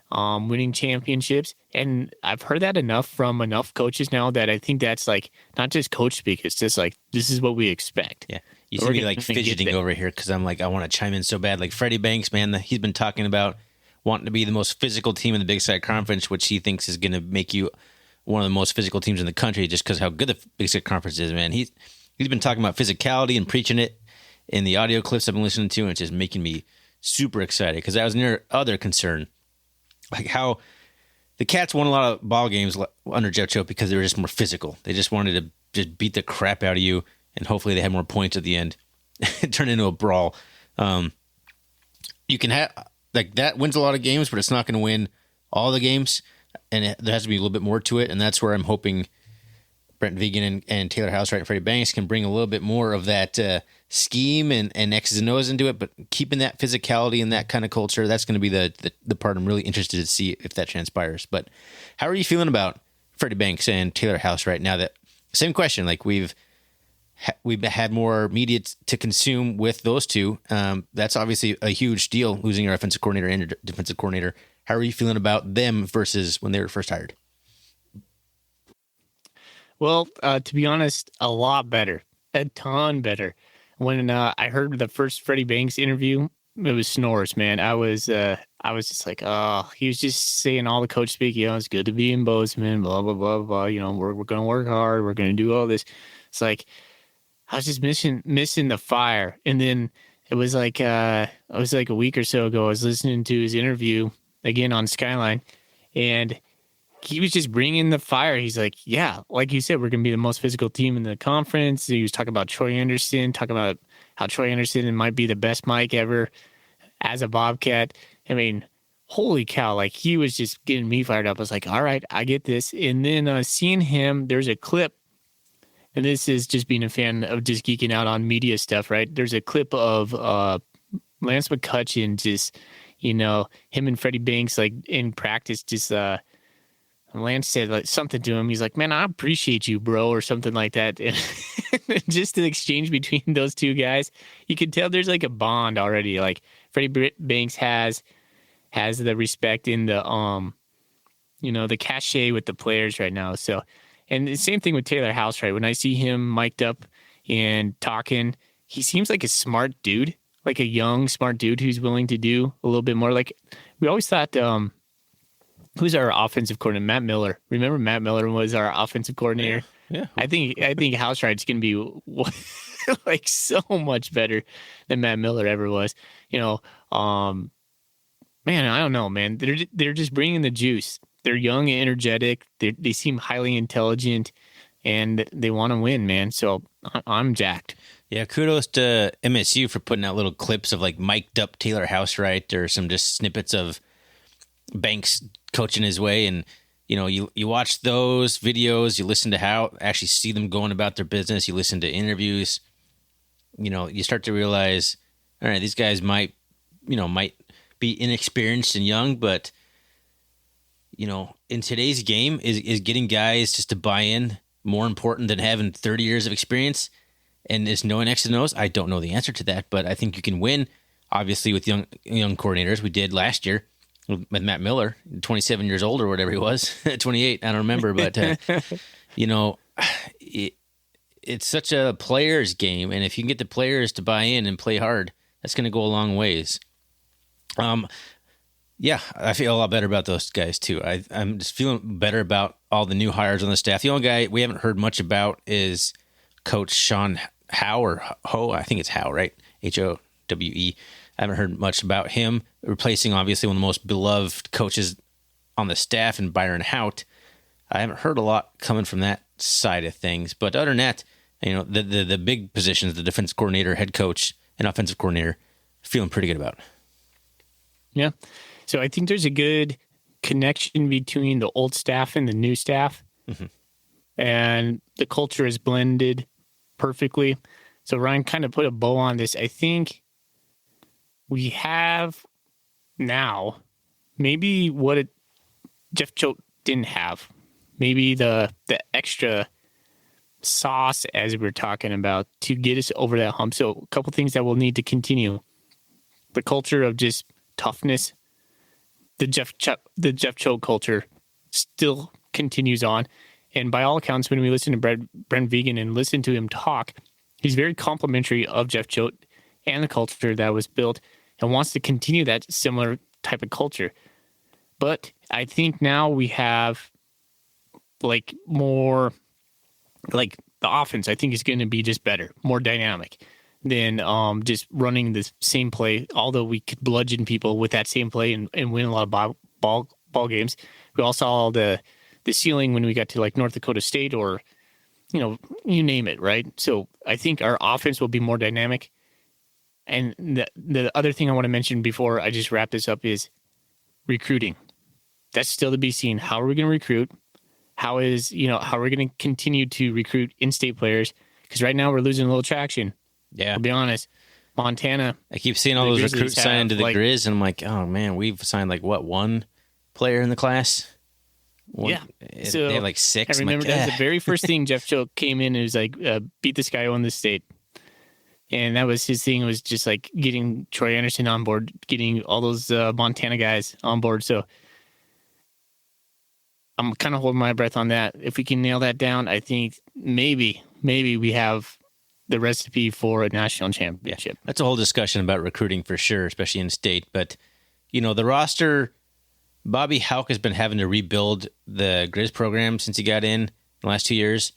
winning championships. And I've heard that enough from enough coaches now that I think that's like not just coach speak. It's just like, this is what we expect. Yeah. You see me like fidgeting over here because I'm like, I want to chime in so bad. Like Freddie Banks, man, he's been talking about wanting to be the most physical team in the Big Sky Conference, which he thinks is going to make you one of the most physical teams in the country just because how good the Big Sky Conference is, man. He's been talking about physicality and preaching it in the audio clips I've been listening to, and it's just making me super excited because that was another other concern, like how the Cats won a lot of ball games under Jeff Choate because they were just more physical. They just wanted to just beat the crap out of you, and hopefully they had more points at the end. It turned into a brawl. You can have like that wins a lot of games, but it's not going to win all the games, and there has to be a little bit more to it, and that's where I'm hoping Brent Vigen and Taylor Housewright and Freddie Banks can bring a little bit more of that scheme and X's and O's into it, but keeping that physicality and that kind of culture, that's going to be the part I'm really interested to see if that transpires. But how are you feeling about Freddie Banks and Taylor Housewright now that, same question, like we've had more media to consume with those two. That's obviously a huge deal, losing your offensive coordinator and your defensive coordinator. How are you feeling about them versus when they were first hired? Well, to be honest, a lot better, a ton better. When I heard the first Freddie Banks interview, it was snores, man. I was just like, oh, he was just saying all the coach speak. It's good to be in Bozeman, blah blah blah blah. We're gonna work hard. We're gonna do all this. It's like I was just missing the fire. And then it was like a week or so ago. I was listening to his interview again on Skyline, and he was just bringing the fire. He's like, yeah, like you said, we're going to be the most physical team in the conference. He was talking about Troy Anderson, talking about how Troy Anderson might be the best Mike ever as a Bobcat. I mean, holy cow. Like, he was just getting me fired up. I was like, all right, I get this. And then seeing him, there's a clip, and this is just being a fan of just geeking out on media stuff, right? There's a clip of Lance McCutcheon just, him and Freddie Banks, like, in practice, just Lance said like something to him. He's like, "Man, I appreciate you, bro," or something like that. And just the exchange between those two guys, you can tell there's like a bond already. Like Freddie Banks has the respect in the the cachet with the players right now. So, and the same thing with Taylor House, right? When I see him mic'd up and talking, he seems like a smart dude, like a young smart dude who's willing to do a little bit more. Like we always thought. Who's our offensive coordinator? Matt Miller. Remember Matt Miller was our offensive coordinator? Yeah. I think Housewright's going to be like so much better than Matt Miller ever was. Man, I don't know, man. They're just bringing the juice. They're young and energetic. They seem highly intelligent, and they want to win, man. So I'm jacked. Yeah, kudos to MSU for putting out little clips of like mic'd up Taylor Housewright or some just snippets of Banks coaching his way, and you watch those videos, you listen to how actually see them going about their business, you listen to interviews, you start to realize, all right, these guys might be inexperienced and young, but in today's game is getting guys just to buy in more important than having 30 years of experience and is knowing X and O's? I don't know the answer to that, but I think you can win obviously with young coordinators. We did last year with Matt Miller, 27 years old or whatever he was, 28, I don't remember, but it's such a player's game, and if you can get the players to buy in and play hard, that's going to go a long ways. Yeah, I feel a lot better about those guys too. I'm just feeling better about all the new hires on the staff. The only guy we haven't heard much about is Coach Sean Howe or Ho. I think it's Howe, right? Howe. I haven't heard much about him, replacing obviously one of the most beloved coaches on the staff in Byron Hout. I haven't heard a lot coming from that side of things. But other than that, the big positions, the defense coordinator, head coach, and offensive coordinator, feeling pretty good about. Yeah. So I think there's a good connection between the old staff and the new staff. Mm-hmm. And the culture is blended perfectly. So Ryan kind of put a bow on this. I think we have now maybe what Jeff Choate didn't have. Maybe the extra sauce, as we were talking about, to get us over that hump. So a couple things that we'll need to continue. The culture of just toughness. The Jeff Choate culture still continues on. And by all accounts, when we listen to Brent Vigen and listen to him talk, he's very complimentary of Jeff Choate and the culture that was built, and wants to continue that similar type of culture. But I think now we have like more, like the offense, I think is going to be just better, more dynamic than just running the same play. Although we could bludgeon people with that same play and win a lot of ball games. We all saw the ceiling when we got to like North Dakota State or, you name it, right? So I think our offense will be more dynamic. And the other thing I want to mention before I just wrap this up is recruiting. That's still to be seen. How are we going to recruit? How are we going to continue to recruit in-state players? Because right now we're losing a little traction. Yeah. To be honest, Montana. I keep seeing all those recruits signing to the Grizz, and I'm like, oh man, we've signed like one player in the class? Yeah. So they have like 6. I remember that's the very first thing Jeff Choate came in and was like, beat this guy on the state. And that was his thing, was just like getting Troy Anderson on board, getting all those Montana guys on board. So I'm kind of holding my breath on that. If we can nail that down, I think maybe we have the recipe for a national championship. Yeah, that's a whole discussion about recruiting for sure, especially in state. But, the roster, Bobby Houck has been having to rebuild the Grizz program since he got in the last 2 years.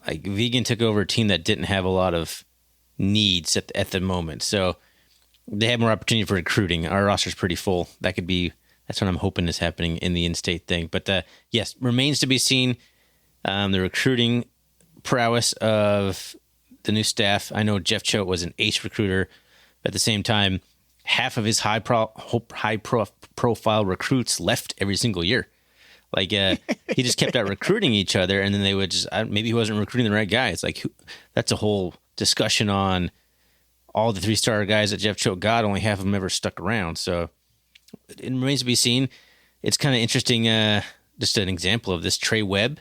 Like, Vigen took over a team that didn't have a lot of needs at the moment. So they have more opportunity for recruiting. Our roster's pretty full. That's what I'm hoping is happening in the in-state thing. But yes, remains to be seen the recruiting prowess of the new staff. I know Jeff Choate was an ace recruiter. But at the same time, half of his high-profile recruits left every single year. Like, he just kept out recruiting each other, and then they would maybe he wasn't recruiting the right guy. It's like, that's a whole discussion on all the 3-star guys that Jeff Choate got. Only half of them ever stuck around. So it remains to be seen. It's kind of interesting. Just an example of this. Trey Webb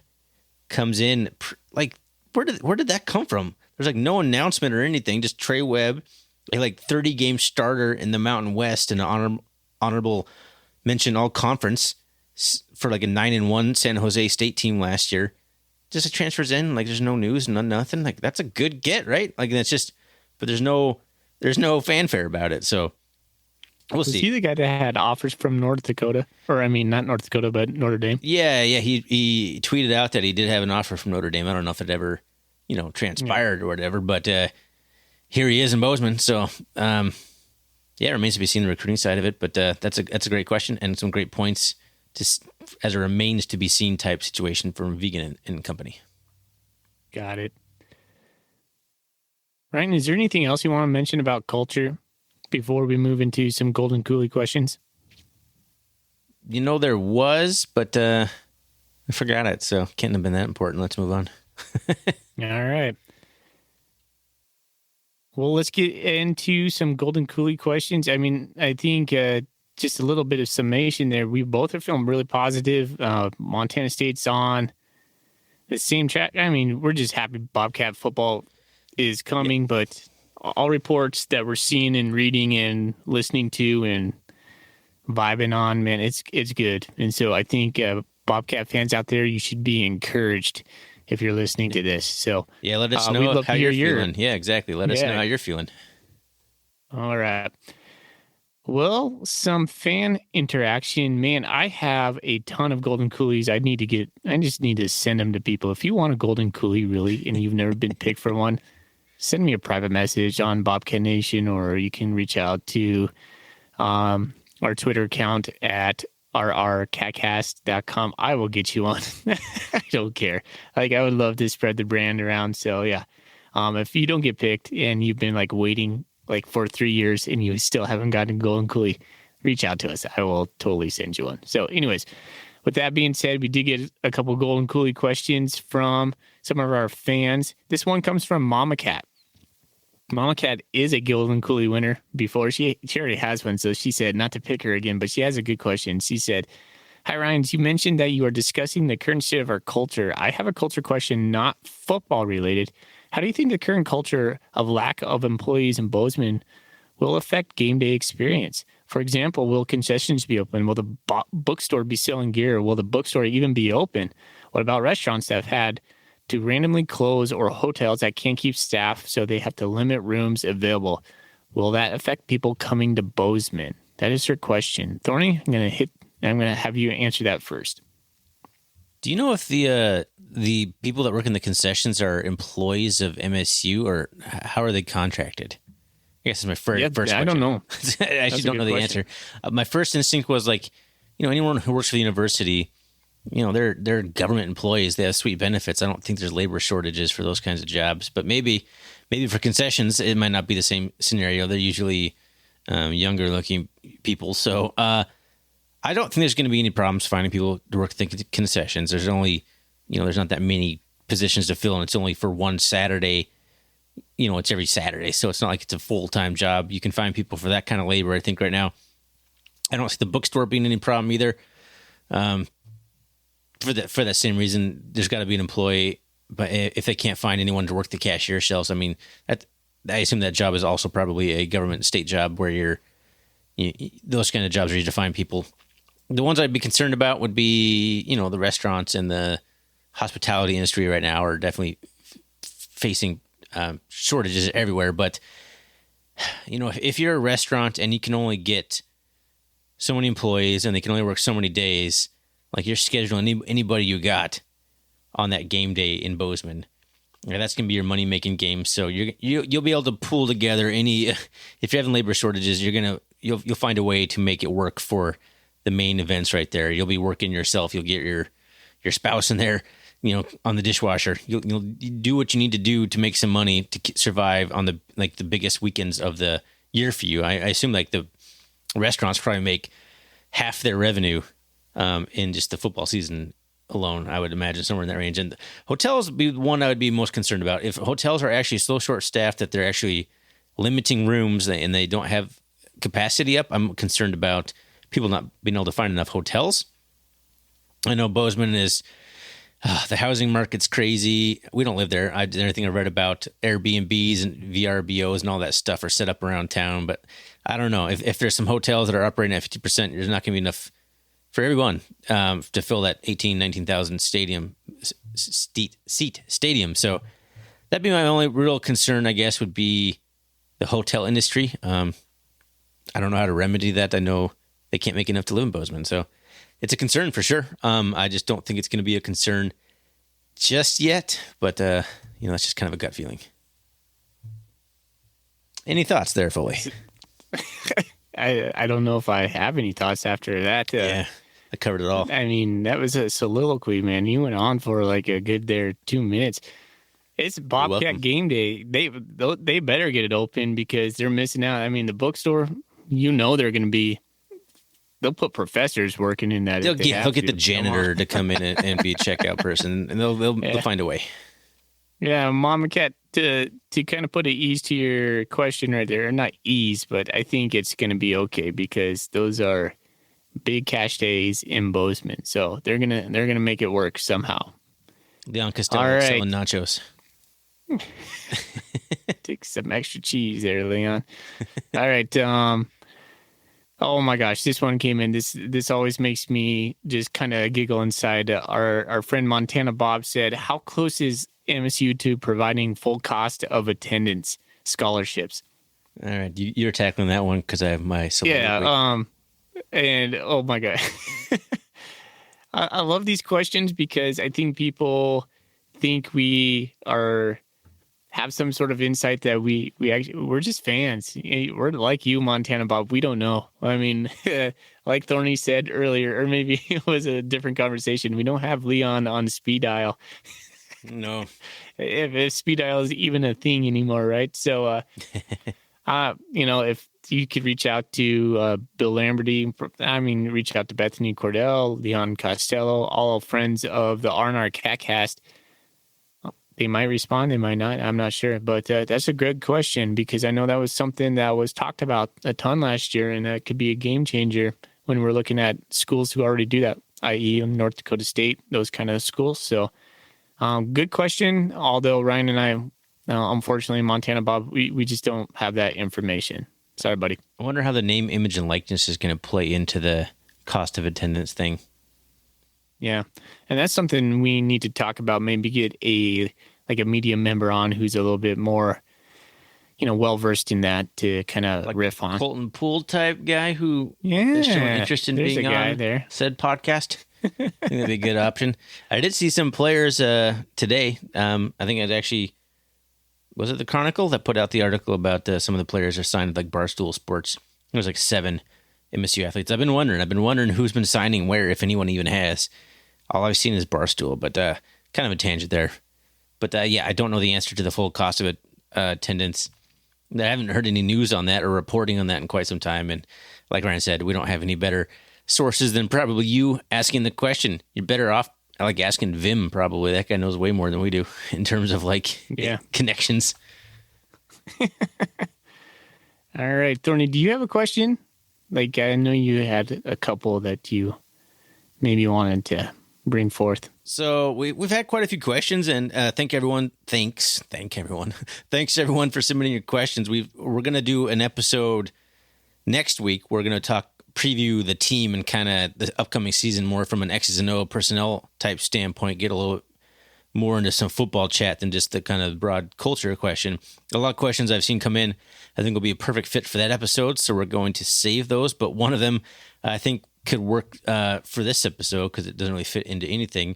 comes in. Like, where did that come from? There's like no announcement or anything. Just Trey Webb, a 30-game starter in the Mountain West and an honorable mention all conference for like a 9-1 San Jose State team last year. Just transfers in. Like, there's no news, nothing. Like, that's a good get, right? Like, that's just. But there's no fanfare about it. So we'll see. Was he the guy that had offers from North Dakota? Or, I mean, not North Dakota, but Notre Dame? Yeah. He tweeted out that he did have an offer from Notre Dame. I don't know if it ever, transpired or whatever. But here he is in Bozeman. So, it remains to be seen the recruiting side of it. But that's a great question and some great points as a remains to be seen type situation from Vigen and company. Got it. Ryan, is there anything else you want to mention about culture before we move into some Golden Coolie questions? There was, but I forgot it, so can't have been that important. Let's move on. All right. Well, let's get into some Golden Coolie questions. I mean, I think just a little bit of summation there. We both are feeling really positive. Montana State's on the same track. I mean, we're just happy Bobcat football is coming, but all reports that we're seeing and reading and listening to and vibing on, man, it's good. And so I think Bobcat fans out there, you should be encouraged if you're listening to this. So let us know how you're feeling. Yeah, exactly. Let us know how you're feeling. All right. Well, some fan interaction. Man, I have a ton of Golden Coolies I just need to send them to people. If you want a Golden Coolie, really, and you've never been picked for one, send me a private message on Bobcat Nation, or you can reach out to our Twitter account at rrcatcast.com. I will get you one. I don't care. Like, I would love to spread the brand around. So, yeah. If you don't get picked and you've been waiting for 3 years and you still haven't gotten a Golden Coolie, reach out to us. I will totally send you one. So anyways, with that being said, we did get a couple Golden Coolie questions from some of our fans. This one comes from Mama Cat. Mama Cat is a Golden Coolie winner before. She already has one, so she said not to pick her again, but she has a good question. She said, "Hi, Ryan. You mentioned that you are discussing the current state of our culture. I have a culture question, not football related. How do you think the current culture of lack of employees in Bozeman will affect game day experience? For example, will concessions be open? Will the bookstore be selling gear? Will the bookstore even be open? What about restaurants that have had to randomly close, or hotels that can't keep staff so they have to limit rooms available? Will that affect people coming to Bozeman?" That is her question. Thorny, I'm going to have you answer that first. Do you know if the people that work in the concessions are employees of MSU, or how are they contracted? I guess it's my first question. I don't know. I actually don't know the answer. My first instinct was anyone who works for the university, they're government employees. They have sweet benefits. I don't think there's labor shortages for those kinds of jobs. But maybe for concessions, it might not be the same scenario. They're usually younger looking people. So I don't think there's going to be any problems finding people to work at the concessions. There's only, there's not that many positions to fill, and it's only for one Saturday. It's every Saturday, so it's not like it's a full-time job. You can find people for that kind of labor, I think, right now. I don't see the bookstore being any problem either. For that same reason, there's got to be an employee, but if they can't find anyone to work the cashier shelves, I mean, I assume that job is also probably a government state job where those kind of jobs are easy to find people The ones I'd be concerned about would be, the restaurants and the hospitality industry right now are definitely facing shortages everywhere. But, if you're a restaurant and you can only get so many employees and they can only work so many days, like you're scheduling anybody you got on that game day in Bozeman. That's going to be your money-making game. So you'll be able to pull together if you're having labor shortages, you'll find a way to make it work for the main events right there. You'll be working yourself. You'll get your spouse in there, on the dishwasher. You'll do what you need to do to make some money to survive on the biggest weekends of the year for you. I assume like the restaurants probably make half their revenue in just the football season alone, I would imagine, somewhere in that range. And hotels would be one I would be most concerned about. If hotels are actually so short-staffed that they're actually limiting rooms and they don't have capacity up, I'm concerned about people not being able to find enough hotels. I know Bozeman is, the housing market's crazy. We don't live there. Everything I read about Airbnbs and VRBOs and all that stuff are set up around town. But I don't know. If there's some hotels that are operating at 50%, there's not going to be enough for everyone to fill that 19,000 seat stadium. So that'd be my only real concern, I guess, would be the hotel industry. I don't know how to remedy that. I know they can't make enough to live in Bozeman. So it's a concern for sure. I just don't think it's going to be a concern just yet. But, that's just kind of a gut feeling. Any thoughts there, Foley? I don't know if I have any thoughts after that. Yeah, I covered it all. I mean, that was a soliloquy, man. You went on for like a good 2 minutes. It's Bobcat game day. They better get it open because they're missing out. I mean, the bookstore, they're going to be. They'll put professors working in that. They'll get the janitor to come in and be a checkout person, and they'll find a way. Yeah, Mama Cat, to kind of put an ease to your question right there, not ease, but I think it's going to be okay because those are big cash days in Bozeman, so they're gonna make it work somehow. Leon Costello selling nachos. Take some extra cheese there, Leon. All right. Oh my gosh, this one came in. This always makes me just kind of giggle inside. Our friend Montana Bob said, "How close is MSU to providing full cost of attendance scholarships?" All right, you're tackling that one because I have my and oh my god, I love these questions because I think people think we have some sort of insight that we're just fans. We're like you, Montana Bob. We don't know. I mean, like Thorny said earlier, or maybe it was a different conversation. We don't have Leon on speed dial. No, if speed dial is even a thing anymore, right? So, if you could reach out to Bill Lamberty, reach out to Bethany Cordell, Leon Costello, all friends of the R&R CatCast. They might respond, they might not. I'm not sure. But that's a good question because I know that was something that was talked about a ton last year, and that could be a game changer when we're looking at schools who already do that, i.e. North Dakota State, those kind of schools. So good question, although Ryan and I, unfortunately, Montana Bob, we just don't have that information. Sorry, buddy. I wonder how the name, image, and likeness is going to play into the cost of attendance thing. Yeah, and that's something we need to talk about. Maybe get a media member on who's a little bit more, well versed in that to kind of like riff on. Colton Poole type guy who is showing interest in being on there. Said podcast. I think that'd be a good option. I did see some players today. I think it actually was it the Chronicle that put out the article about some of the players are signed with like Barstool Sports. It was like 7 MSU athletes. I've been wondering who's been signing where, if anyone even has. All I've seen is Barstool, but kind of a tangent there. But I don't know the answer to the full cost of it, attendance. I haven't heard any news on that or reporting on that in quite some time. And like Ryan said, we don't have any better sources than probably you asking the question. You're better off like asking Vim probably. That guy knows way more than we do in terms of connections. All right, Thorny, do you have a question? Like I know you had a couple that you maybe wanted to bring forth. So we've had quite a few questions, and thanks everyone for submitting your questions. We're going to do an episode next week. We're going to talk preview the team and kind of the upcoming season more from an X's and O personnel type standpoint, get a little more into some football chat than just the kind of broad culture question. A lot of questions I've seen come in, I think will be a perfect fit for that episode, so we're going to save those, but one of them I think could work for this episode because it doesn't really fit into anything.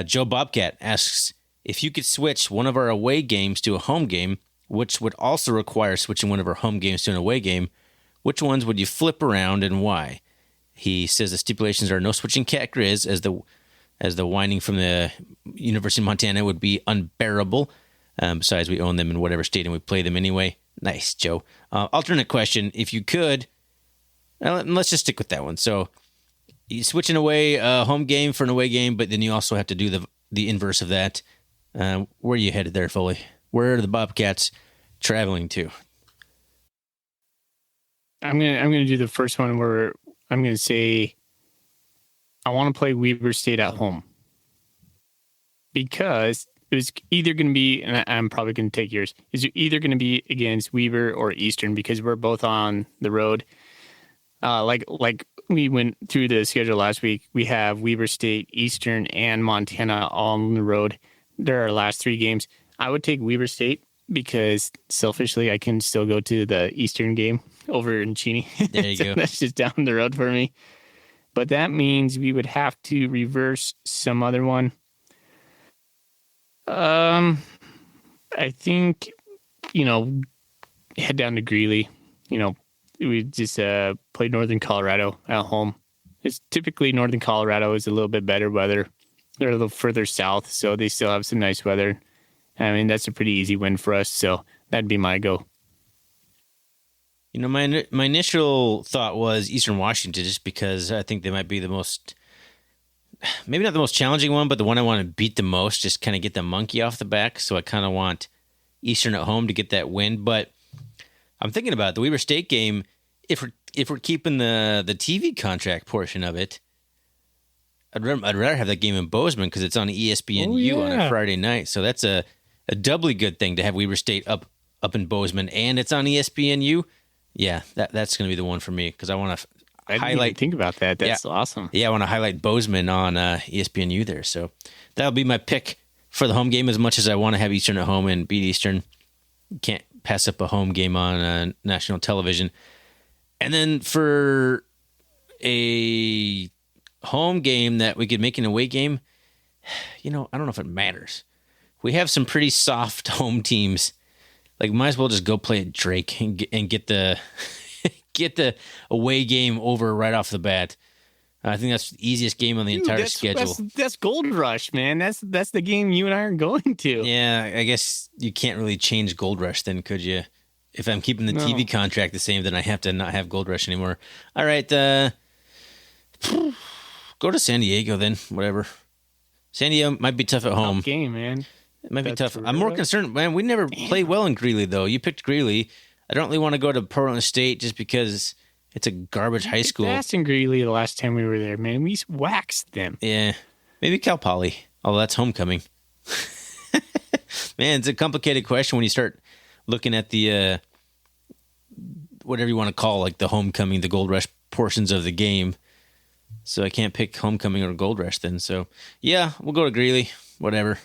Joe Bobcat asks, if you could switch one of our away games to a home game, which would also require switching one of our home games to an away game, which ones would you flip around and why? He says the stipulations are no switching cat grizz, as the whining from the University of Montana would be unbearable. Besides, we own them in whatever stadium we play them anyway. Nice, Joe. Alternate question, if you could, let's just stick with that one. So you switching away a home game for an away game, but then you also have to do the inverse of that. Where are you headed there, Foley? Where are the Bobcats traveling to? I'm gonna do the first one where I'm gonna say I want to play Weber State at home because it was either going to be, and I'm probably going to take yours, is either going to be against Weber or Eastern because we're both on the road. Like we went through the schedule last week, we have Weber State, Eastern, and Montana all on the road. They're our last 3 games. I would take Weber State because selfishly I can still go to the Eastern game over in Cheney. There you go. That's just down the road for me. But that means we would have to reverse some other one. I think, head down to Greeley. We just played Northern Colorado at home. It's typically Northern Colorado is a little bit better weather. They're a little further south, so they still have some nice weather. I mean, that's a pretty easy win for us, so that'd be my go. My initial thought was Eastern Washington, just because I think they might be the most, maybe not the most challenging one, but the one I want to beat the most, just kind of get the monkey off the back. So I kind of want Eastern at home to get that win. But I'm thinking about the Weber State game. If we're keeping the TV contract portion of it, I'd rather have that game in Bozeman because it's on ESPNU on a Friday night. So that's a doubly good thing to have Weber State up in Bozeman, and it's on ESPNU. Yeah, that's going to be the one for me because I want to I didn't even think about that. That's awesome. Yeah, I want to highlight Bozeman on ESPNU there. So that'll be my pick for the home game as much as I want to have Eastern at home and beat Eastern. Can't pass up a home game on national television. And then for a home game that we could make an away game, I don't know if it matters. We have some pretty soft home teams. Like, might as well just go play at Drake and get the away game over right off the bat. I think that's the easiest game on the entire schedule. That's Gold Rush, man. That's the game you and I are going to. Yeah, I guess you can't really change Gold Rush then, could you? If I'm keeping the TV contract the same, then I have to not have Gold Rush anymore. All right, go to San Diego then, whatever. San Diego might be tough at home. Tough game, man. It might be tough. I'm more concerned, man. We never play well in Greeley, though. You picked Greeley. I don't really want to go to Portland State just because it's a garbage high school. Fast in Greeley the last time we were there, man. We waxed them. Yeah. Maybe Cal Poly, although that's homecoming. Man, it's a complicated question when you start looking at the, whatever you want to call, like the homecoming, the Gold Rush portions of the game. So I can't pick homecoming or Gold Rush then. So, yeah, we'll go to Greeley. Whatever.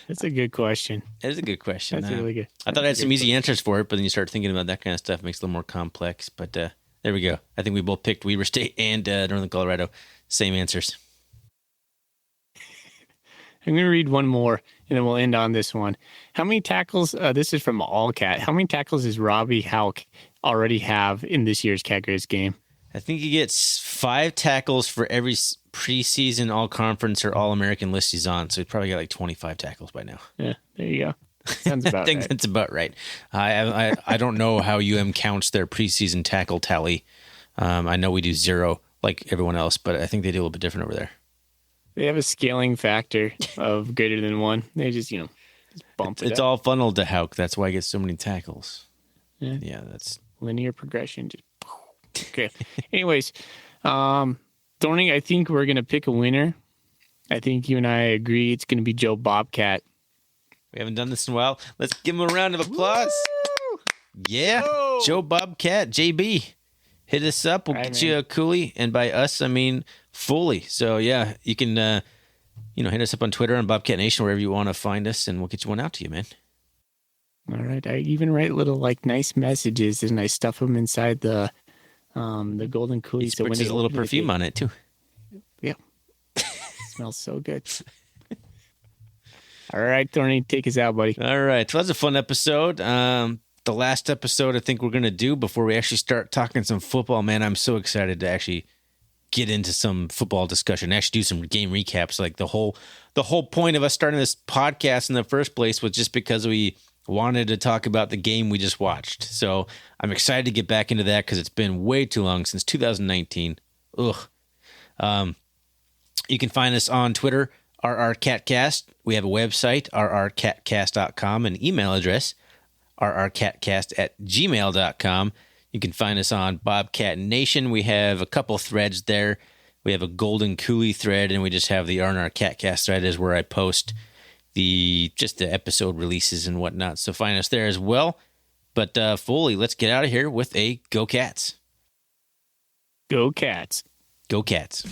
That's a good question. That is a good question. That's really good. I thought I had some easy answers for it, but then you start thinking about that kind of stuff, it makes it a little more complex. But there we go. I think we both picked Weber State and Northern Colorado. Same answers. I'm going to read one more, and then we'll end on this one. How many tackles, this is from Allcat, how many tackles does Robbie Hauk already have in this year's Cat Grizz game? I think he gets 5 tackles for every preseason All-Conference or All-American list he's on, so he's probably got like 25 tackles by now. Yeah, there you go. Sounds about I think right. that's about right. I don't know how UM counts their preseason tackle tally. I know we do 0 like everyone else, but I think they do a little bit different over there. They have a scaling factor of greater than 1. They just, just bump it It's up. all funneled to Hauk. That's why he gets so many tackles. Yeah, that's linear progression. Just okay. Anyways, Thorny, I think we're gonna pick a winner. I think you and I agree it's gonna be Joe Bobcat. We haven't done this in a while. Let's give him a round of applause. Woo! Yeah, Joe Bobcat, JB. Hit us up. We'll get you a coolie. And by us, I mean fully. So, yeah, you can, hit us up on Twitter, on Bobcat Nation, wherever you want to find us, and we'll get you one out to you, man. All right. I even write little, nice messages, and I stuff them inside the golden coolie. So when there's a little perfume on it, too. Yeah. Smells so good. All right, Thorny, take us out, buddy. All right. So that's a fun episode. The last episode I think we're going to do before we actually start talking some football, man. I'm so excited to actually get into some football discussion, actually do some game recaps. Like the whole point of us starting this podcast in the first place was just because we wanted to talk about the game we just watched. So I'm excited to get back into that because it's been way too long, since 2019. Ugh. You can find us on Twitter, RRCatcast. We have a website, rrcatcast.com, an email address, rrcatcast@gmail.com. You can find us on Bobcat Nation. We have a couple threads there. We have a Golden Coolie thread, and we just have the R&R Catcast thread is where I post the episode releases and whatnot. So find us there as well. But Foley, let's get out of here with a Go Cats. Go Cats. Go Cats.